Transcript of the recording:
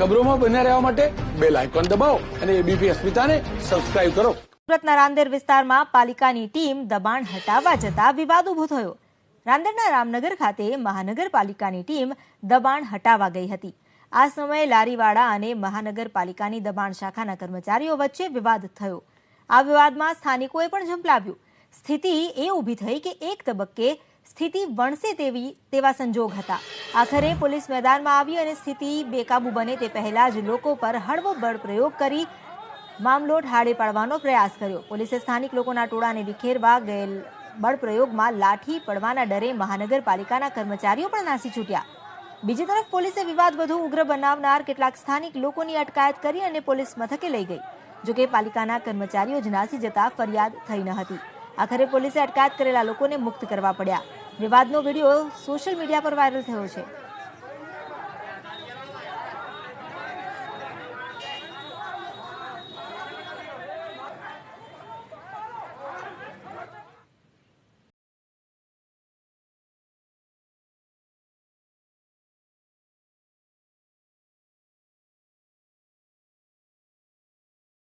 ખબરોમાં બન્યા રહેવા માટે બેલ આઇકોન દબાવો અને એબીપી અસ્મિતાને સબસ્ક્રાઇબ કરો. સુરતના રાંદેર વિસ્તારમાં પાલિકાની ટીમ દબાણ હટાવવા જતા વિવાદ ઉભો થયો. રાંદેરના રામનગર ખાતે મહાનગરપાલિકાની ટીમ દબાણ હટાવવા ગઈ હતી. આ સમયે લારીવાળા અને મહાનગરપાલિકાની દબાણ શાખાના કર્મચારીઓ વચ્ચે વિવાદ થયો. આ વિવાદમાં સ્થાનિકોએ પણ ઝંપલાવ્યું. સ્થિતિ એ ઊભી થઈ કે એક તબક્કે સ્થિતિ વણસે તેવા સંજોગ હતા. આખરે પોલીસ મેદાનમાં આવી અને સ્થિતિ બેકાબુ બને તે પહેલા જ લોકો પર હળવો બળ પ્રયોગ કરી મામલો ઢાળે પાડવાનો પ્રયાસ કર્યો. પોલીસે સ્થાનિક લોકોના ટોળાને વિખેરવા ગયેલ બળપ્રયોગમાં લાઠી પડવાના ડરે મહાનગરપાલિકાના કર્મચારીઓ પણ નાસી છૂટ્યા. બીજી તરફ પોલીસે વિવાદ વધુ ઉગ્ર બનાવનાર કેટલાક સ્થાનિક લોકોની અટકાયત કરી અને પોલીસ મથકે લઈ ગઈ. જોકે પાલિકાના કર્મચારીઓ જ નાસી જતા ફરિયાદ થઈ ન હતી. આખરે પોલીસે અટકાયત કરેલા લોકોને મુક્ત કરવા પડ્યા. વિવાદનો વિડીયો સોશિયલ મીડિયા પર વાયરલ થયો છે.